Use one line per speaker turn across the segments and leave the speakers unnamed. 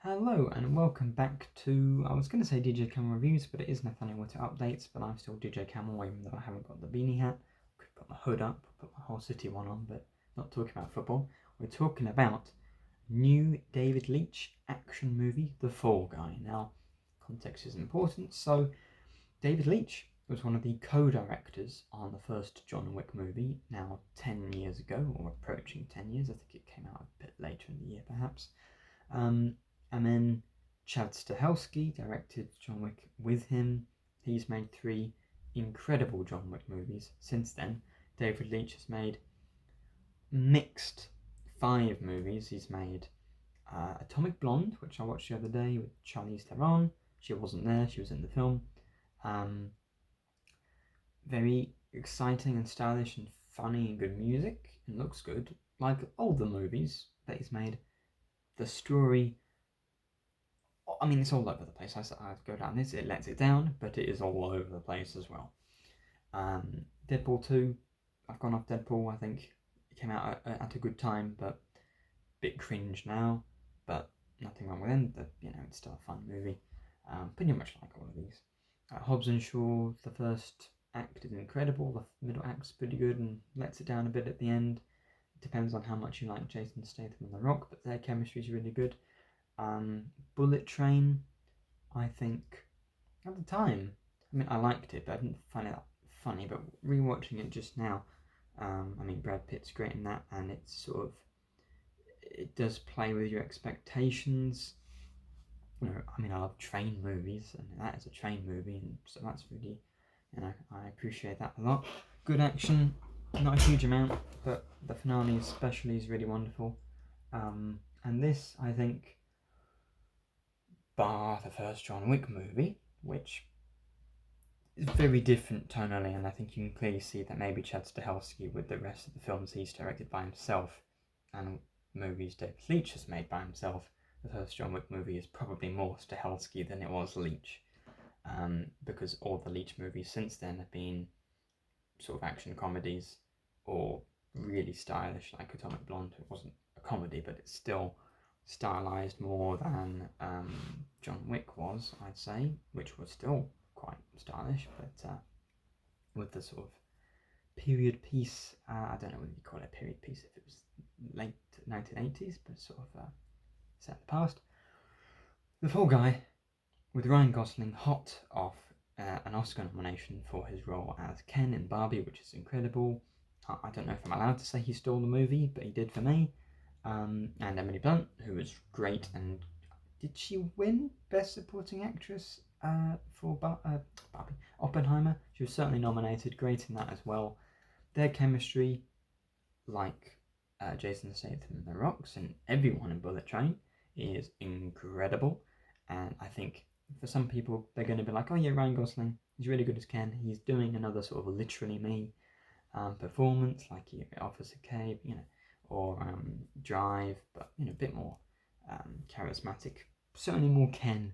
Hello and welcome back to, I was going to say DJ Camel Reviews, but it is Nathaniel Witter Updates, but I'm still DJ Camel, even though I haven't got the beanie hat. Could put my hood up, put my whole city one on, but not talking about football. We're talking about new David Leitch action movie, The Fall Guy. Now, context is important, so David Leitch was one of the co-directors on the first John Wick movie, now 10 years ago, or approaching 10 years. I think it came out a bit later in the year, perhaps. And then Chad Stahelski directed John Wick with him. He's made 3 incredible John Wick movies since then. David Leitch has made mixed 5 movies. He's made Atomic Blonde, which I watched the other day with Charlize Theron. She wasn't there, she was in the film. Very exciting and stylish and funny and good music, and looks good. Like all the movies that he's made, the story, I mean, it's all over the place. I go down this, it lets it down, but it is all over the place as well. Deadpool 2, I've gone off Deadpool. I think it came out at a good time, but a bit cringe now. But nothing wrong with him. It's still a fun movie. Pretty much like all of these. Hobbs and Shaw, the first act is incredible. The middle act's pretty good and lets it down a bit at the end. It depends on how much you like Jason Statham and The Rock, but their chemistry is really good. Bullet Train, I think, at the time, I mean, I liked it, but I didn't find it that funny. But rewatching it just now, Brad Pitt's great in that, and it's it does play with your expectations. I love train movies, and that is a train movie, and so that's really, I appreciate that a lot. Good action, not a huge amount, but the finale especially is really wonderful. And this, I think, bar the first John Wick movie, which is very different tonally, and I think you can clearly see that maybe Chad Stahelski, with the rest of the films he's directed by himself and movies David Leitch has made by himself, the first John Wick movie is probably more Stahelski than it was Leitch, because all the Leitch movies since then have been sort of action comedies or really stylish, like Atomic Blonde. It wasn't a comedy, but it's still stylized more than John Wick was, I'd say, which was still quite stylish, but with the sort of period piece, I don't know whether you call it a period piece if it was late 1980s, but sort of set in the past. The Fall Guy, with Ryan Gosling hot off an Oscar nomination for his role as Ken in Barbie, which is incredible. I don't know if I'm allowed to say he stole the movie, but he did for me. And Emily Blunt, who was great, and did she win Best Supporting Actress for Barbie? Oppenheimer? She was certainly nominated, great in that as well. Their chemistry, like Jason Statham and The Rocks and everyone in Bullet Train, is incredible. And I think for some people, they're going to be like, oh yeah, Ryan Gosling, he's really good as Ken. He's doing another sort of Literally Me performance, like Officer K, or Drive, but a bit more charismatic. Certainly more Ken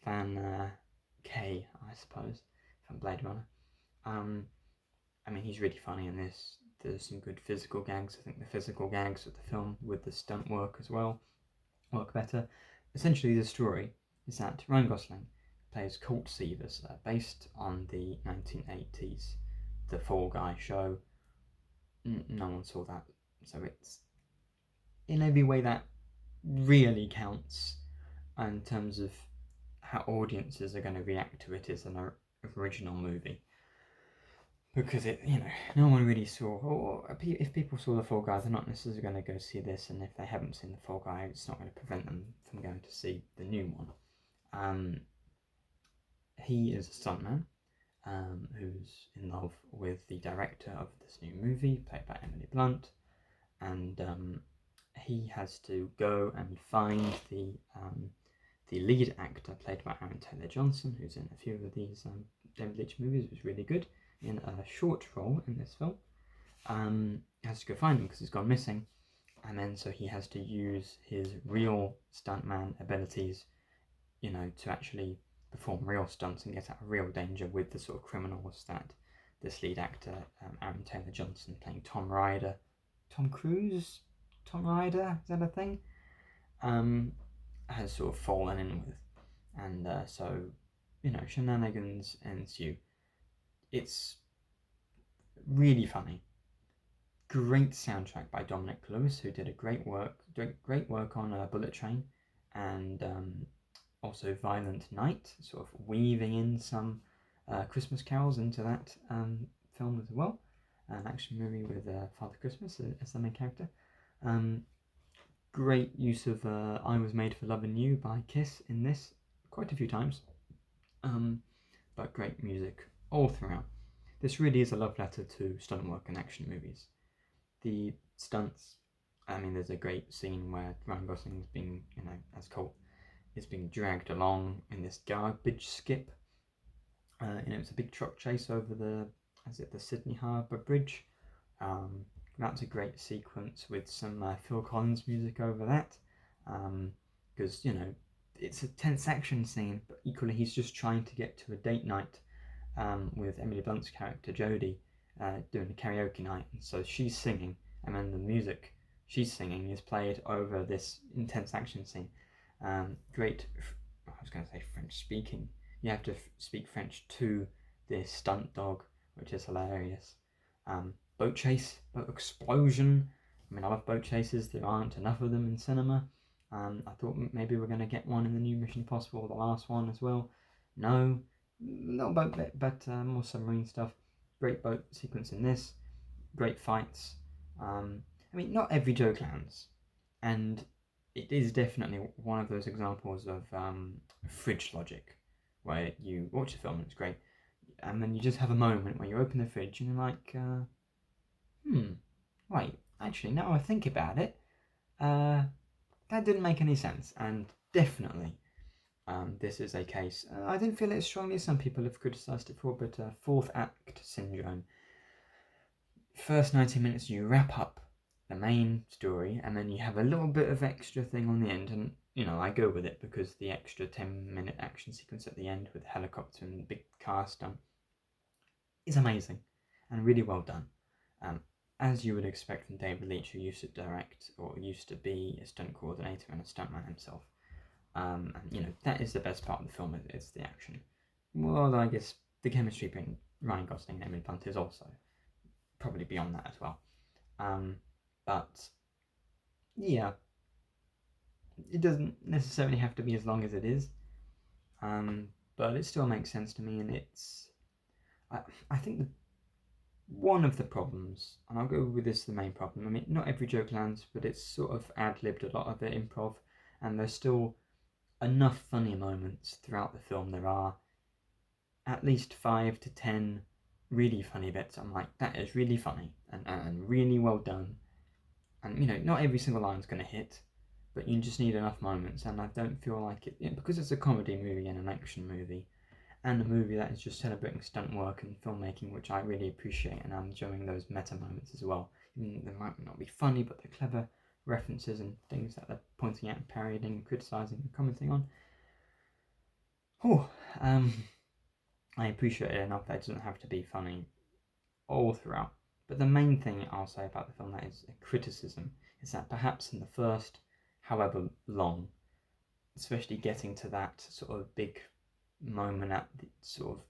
than K, I suppose, from Blade Runner. He's really funny in this. There's some good physical gags. I think the physical gags of the film with the stunt work as well work better. Essentially, the story is that Ryan Gosling plays Colt Seavers, based on the 1980s The Fall Guy show. No one saw that, so it's in every way that really counts in terms of how audiences are going to react to it as an original movie. Because no one really saw, or if people saw The Fall Guy, they're not necessarily going to go see this, and if they haven't seen The Fall Guy, it's not going to prevent them from going to see the new one. He is a stuntman who's in love with the director of this new movie, played by Emily Blunt, and he has to go and find the lead actor, played by Aaron Taylor Johnson, who's in a few of these David Leitch movies, was really good in a short role in this film. Has to go find him because he's gone missing, and then so he has to use his real stuntman abilities, to actually perform real stunts and get out of real danger with the sort of criminals that this lead actor, Aaron Taylor Johnson, playing Tom Ryder, is that a thing? has sort of fallen in with, and so shenanigans ensue. It's really funny. Great soundtrack by Dominic Lewis, who did great work on Bullet Train, and also Violent Night, sort of weaving in some Christmas carols into that film as well. An action movie with Father Christmas as the main character. Great use of I Was Made for Loving You by Kiss in this, quite a few times. But great music all throughout. This really is a love letter to stunt work and action movies. The stunts, there's a great scene where Ryan Gosling is being, as Colt is being dragged along in this garbage skip. It's a big truck chase over the Sydney Harbour Bridge. That's a great sequence with some Phil Collins music over that, because it's a tense action scene, but equally he's just trying to get to a date night with Emily Blunt's character Jodie, doing a karaoke night, and so she's singing, and then the music she's singing is played over this intense action scene. Great, I was going to say French speaking. You have to speak French to this stunt dog, which is hilarious. Boat chase, boat explosion. I love boat chases. There aren't enough of them in cinema. I thought maybe we're going to get one in the new Mission Impossible, the last one as well. No, not boat bit, but more submarine stuff. Great boat sequence in this. Great fights. Not every joke lands, and it is definitely one of those examples of fridge logic, where you watch a film and it's great, and then you just have a moment where you open the fridge and you're like, wait, actually, now I think about it, that didn't make any sense. And definitely, this is a case. I didn't feel it as strongly as some people have criticised it for, but fourth act syndrome. First 90 minutes, you wrap up the main story, and then you have a little bit of extra thing on the end, and I go with it because the extra 10-minute action sequence at the end with the helicopter and the big car stunt is amazing and really well done. As you would expect from David Leitch, who used to direct or used to be a stunt coordinator and a stuntman himself. And that is the best part of the film, it's the action. Well, I guess the chemistry between Ryan Gosling and Emily Blunt is also probably beyond that as well. But yeah, it doesn't necessarily have to be as long as it is, but it still makes sense to me, and it's I think one of the problems, and I'll go with this, the main problem, not every joke lands, but it's sort of ad-libbed a lot of the improv, and there's still enough funny moments throughout the film. There are at least 5 to 10 really funny bits. I'm like, that is really funny and really well done. And not every single line's going to hit, but you just need enough moments. And I don't feel like it, because it's a comedy movie and an action movie, and a movie that is just celebrating stunt work and filmmaking, which I really appreciate, and I'm enjoying those meta moments as well. They might not be funny, but they're clever references and things that they're pointing out and parodying and criticising and commenting on. I appreciate it enough that it doesn't have to be funny all throughout. But the main thing I'll say about the film that is a criticism is that perhaps in the first, however long, especially getting to that sort of big moment at the sort of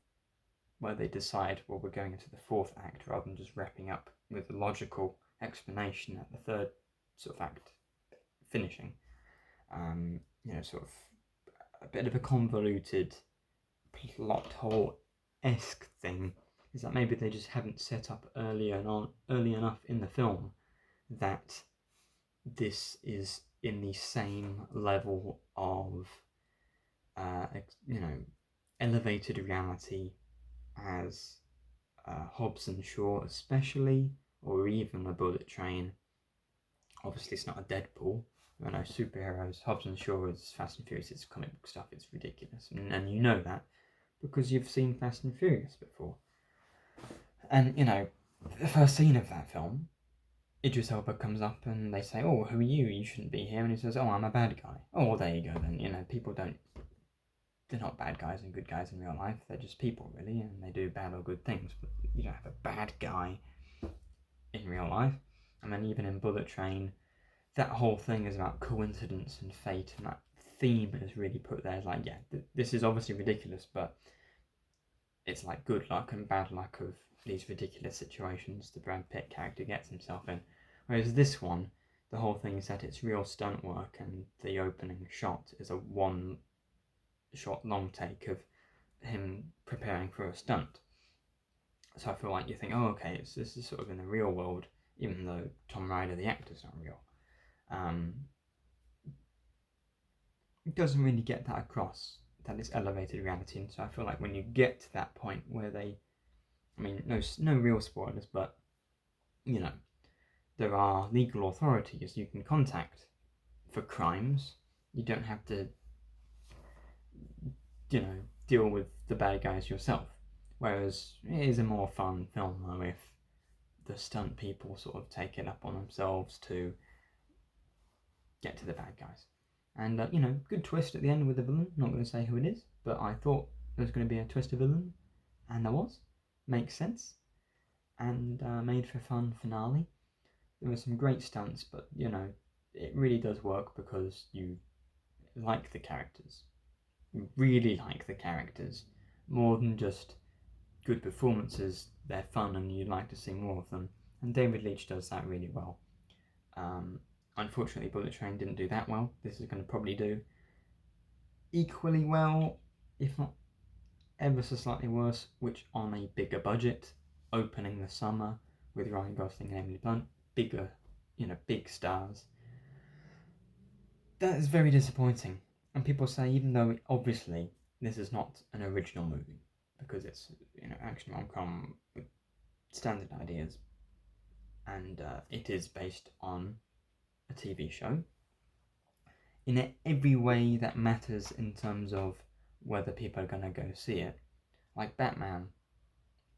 where they decide, well, we're going into the fourth act, rather than just wrapping up with a logical explanation at the third sort of act finishing. Sort of a bit of a convoluted plot hole-esque thing, is that maybe they just haven't set up early enough in the film that this is in the same level of elevated reality as Hobbs and Shaw, especially, or even a Bullet Train. Obviously, it's not a Deadpool. Superheroes. Hobbs and Shaw is Fast and Furious. It's comic book stuff. It's ridiculous, and you know that because you've seen Fast and Furious before. And the first scene of that film, Idris Elba comes up and they say, "Oh, who are you? You shouldn't be here." And he says, "Oh, I'm a bad guy." Oh, well, there you go then. People they're not bad guys and good guys in real life. They're just people, really, and they do bad or good things. But you don't have a bad guy in real life. And then even in Bullet Train, that whole thing is about coincidence and fate and that theme is really put there. It's like, yeah, this is obviously ridiculous, but it's like good luck and bad luck of these ridiculous situations the Brad Pitt character gets himself in. Whereas this one, the whole thing is that it's real stunt work, and the opening shot is a one-shot long take of him preparing for a stunt. So I feel like you think, oh, okay, this is sort of in the real world, even though Tom Ryder, the actor's not real. It doesn't really get that across, that it's elevated reality, and so I feel like when you get to that point where no real spoilers, but, you know, there are legal authorities you can contact for crimes. You don't have to, deal with the bad guys yourself. Whereas it is a more fun film, though, if the stunt people sort of take it up on themselves to get to the bad guys. And, good twist at the end with the villain. Not going to say who it is, but I thought there was going to be a twist of villain, and there was. Makes sense. And made for a fun finale. There were some great stunts, but, it really does work because you like the characters. You really like the characters. More than just good performances, they're fun and you'd like to see more of them. And David Leitch does that really well. Unfortunately, Bullet Train didn't do that well. This is going to probably do equally well, if not ever so slightly worse, which on a bigger budget, opening the summer with Ryan Gosling and Emily Blunt, bigger, big stars. That is very disappointing. And people say, even though obviously this is not an original movie, because it's, action rom-com with standard ideas, and it is based on a TV show, in every way that matters in terms of whether people are going to go see it. Like Batman,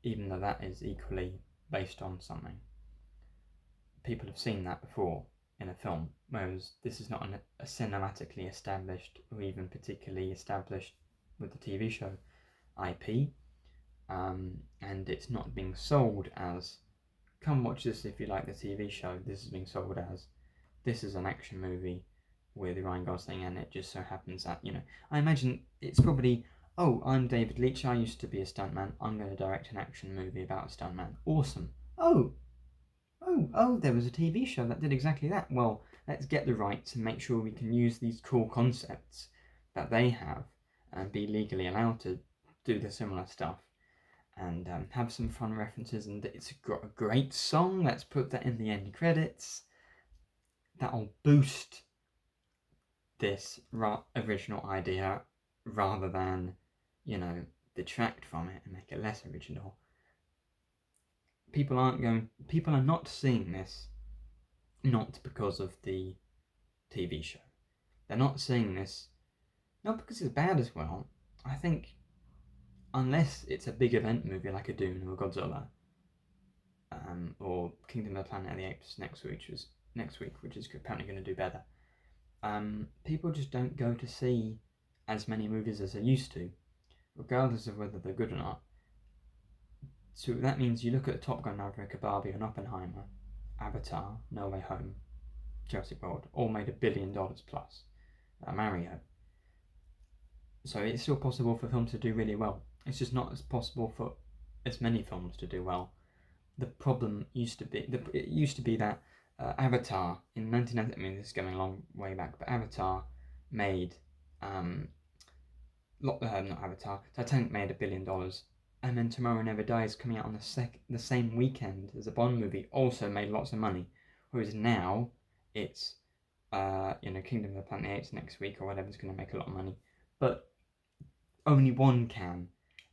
even though that is equally based on something, people have seen that before in a film, whereas this is not a cinematically established or even particularly established with the TV show IP, and it's not being sold as, come watch this if you like the TV show. This is being sold as, this is an action movie with Ryan Gosling, and it just so happens that, I imagine it's probably, oh, I'm David Leitch, I used to be a stuntman, I'm going to direct an action movie about a stuntman. Awesome. Oh, there was a TV show that did exactly that. Well, let's get the rights and make sure we can use these cool concepts that they have and be legally allowed to do the similar stuff, and have some fun references. And it's got a great song. Let's put that in the end credits. That'll boost this original idea rather than, detract from it and make it less original. People are not seeing this not because of the TV show. They're not seeing this not because it's bad as well. I think unless it's a big event movie like a Dune or a Godzilla, or Kingdom of the Planet of the Apes next week, which is apparently going to do better, people just don't go to see as many movies as they used to, regardless of whether they're good or not. So that means you look at Top Gun Maverick, Barbie, and Oppenheimer, Avatar, No Way Home, Jurassic World, all made $1 billion plus. Mario. So it's still possible for films to do really well. It's just not as possible for as many films to do well. The problem used to be that Avatar in 1990. I mean, this is going a long way back, but Avatar made not Avatar. Titanic made $1 billion, and then Tomorrow Never Dies, coming out on the same weekend as a Bond movie, also made lots of money. Whereas now it's Kingdom of the Planet of the Apes next week or whatever is going to make a lot of money, but only one can,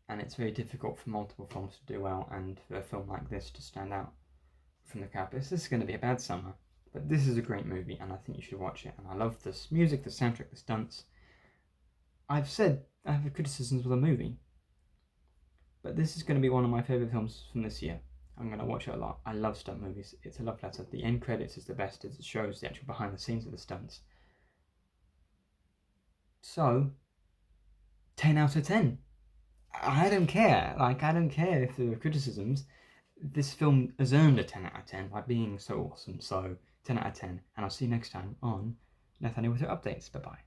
and it's very difficult for multiple films to do well, and for a film like this to stand out from the crowd. This is going to be a bad summer, but this is a great movie, and I think you should watch it. And I love the music, the soundtrack, the stunts. I've said I have criticisms of the movie, but this is going to be one of my favourite films from this year. I'm going to watch it a lot. I love stunt movies. It's a love letter. The end credits is the best, as it shows the actual behind the scenes of the stunts. So, 10 out of 10. I don't care. I don't care if there are criticisms. This film has earned a 10 out of 10 by being so awesome. So, 10 out of 10. And I'll see you next time on Nathaniel with your updates. Bye-bye.